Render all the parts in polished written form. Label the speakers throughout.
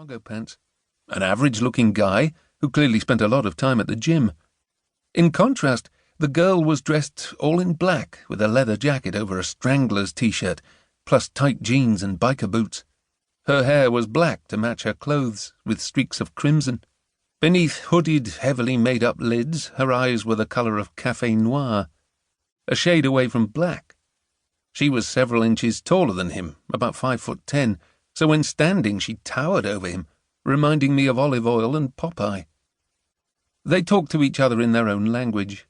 Speaker 1: cargo pants. An average-looking guy who clearly spent a lot of time at the gym. In contrast, the girl was dressed all in black with a leather jacket over a Strangler's t-shirt, plus tight jeans and biker boots. Her hair was black to match her clothes, with streaks of crimson. Beneath hooded, heavily made-up lids, her eyes were the colour of café noir, a shade away from black. She was several inches taller than him, about 5'10", so when standing she towered over him, reminding me of Olive Oil and Popeye. They talked to each other in their own language,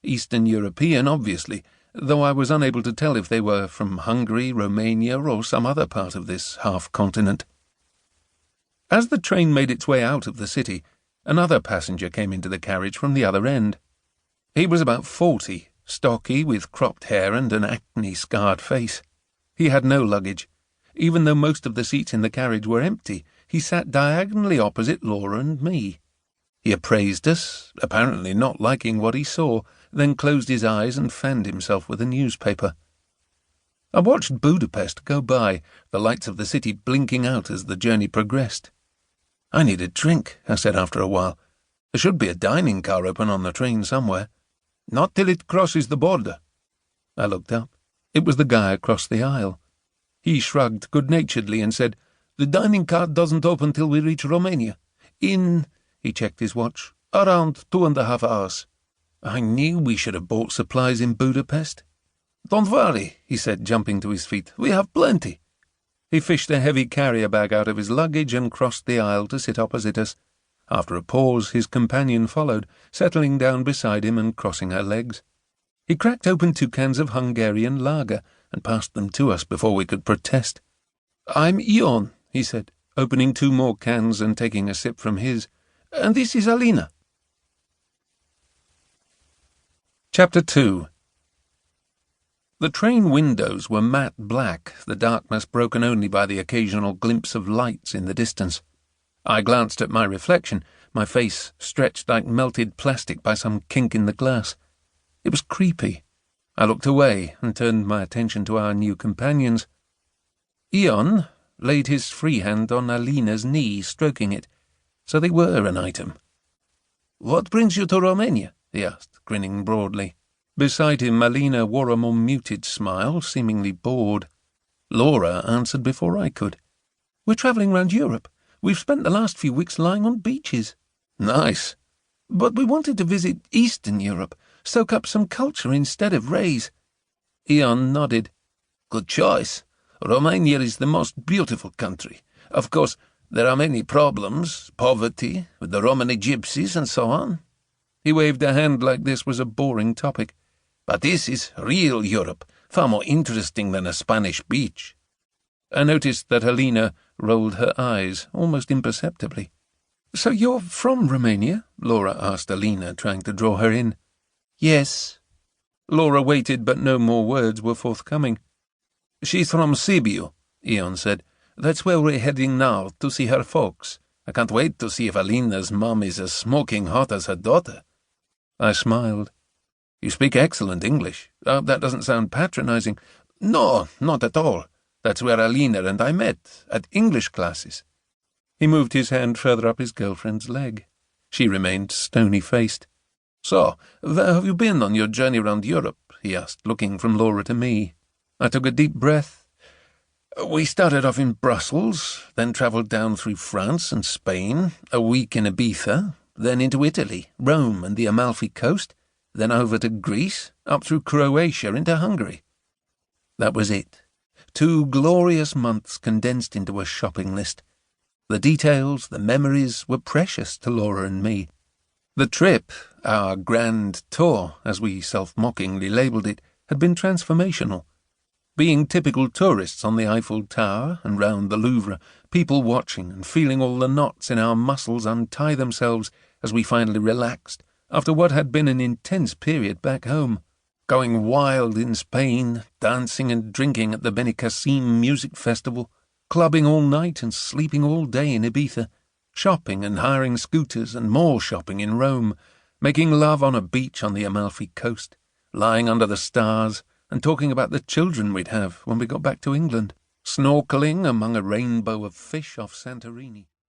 Speaker 1: Eastern European, obviously, though I was unable to tell if they were from Hungary, Romania, or some other part of this half-continent. As the train made its way out of the city, another passenger came into the carriage from the other end. He was about 40, stocky, with cropped hair and an acne-scarred face. He had no luggage. Even though most of the seats in the carriage were empty, he sat diagonally opposite Laura and me. He appraised us, apparently not liking what he saw, then closed his eyes and fanned himself with a newspaper. I watched Budapest go by, the lights of the city blinking out as the journey progressed. "I need a drink," I said after a while. "There should be a dining car open on the train somewhere." "Not till it crosses the border." I looked up. It was the guy across the aisle. He shrugged good-naturedly and said, "The dining car doesn't open till we reach Romania. He checked his watch. "Around 2.5 hours. I knew we should have bought supplies in Budapest." "Don't worry," he said, jumping to his feet. "We have plenty." He fished a heavy carrier bag out of his luggage and crossed the aisle to sit opposite us. After a pause, his companion followed, settling down beside him and crossing her legs. He cracked open 2 cans of Hungarian lager and passed them to us before we could protest. "I'm Ion," he said, opening 2 more cans and taking a sip from his. "And this is Alina." Chapter 2. The train windows were matte black, the darkness broken only by the occasional glimpse of lights in the distance. I glanced at my reflection, my face stretched like melted plastic by some kink in the glass. It was creepy. I looked away and turned my attention to our new companions. Ion laid his free hand on Alina's knee, stroking it. So they were an item. "What brings you to Romania?" he asked, grinning broadly. Beside him, Alina wore a more muted smile, seemingly bored. Laura answered before I could. "We're travelling round Europe. We've spent the last few weeks lying on beaches." "Nice." "But we wanted to visit Eastern Europe, soak up some culture instead of rays." Ion nodded. "Good choice. Romania is the most beautiful country. Of course, there are many problems, poverty, with the Romani gypsies and so on." He waved a hand like this was a boring topic. "But this is real Europe, far more interesting than a Spanish beach." I noticed that Alina rolled her eyes, almost imperceptibly. "So you're from Romania?" Laura asked Alina, trying to draw her in. "Yes." Laura waited, but no more words were forthcoming. "She's from Sibiu," Ion said. "That's where we're heading now, to see her folks. I can't wait to see if Alina's mum is as smoking hot as her daughter." I smiled. "You speak excellent English. That doesn't sound patronizing." "No, not at all. That's where Alina and I met, at English classes." He moved his hand further up his girlfriend's leg. She remained stony-faced. "So, where have you been on your journey round Europe?" he asked, looking from Laura to me. I took a deep breath. "We started off in Brussels, then travelled down through France and Spain, a week in Ibiza, then into Italy, Rome and the Amalfi Coast, then over to Greece, up through Croatia into Hungary." That was it. 2 glorious months condensed into a shopping list. The details, the memories, were precious to Laura and me. The trip, our grand tour, as we self-mockingly labelled it, had been transformational. Being typical tourists on the Eiffel Tower and round the Louvre, people watching and feeling all the knots in our muscles untie themselves as we finally relaxed after what had been an intense period back home. Going wild in Spain, dancing and drinking at the Benicassim Music Festival, clubbing all night and sleeping all day in Ibiza, shopping and hiring scooters and more shopping in Rome, making love on a beach on the Amalfi Coast, lying under the stars, and talking about the children we'd have when we got back to England, snorkelling among a rainbow of fish off Santorini.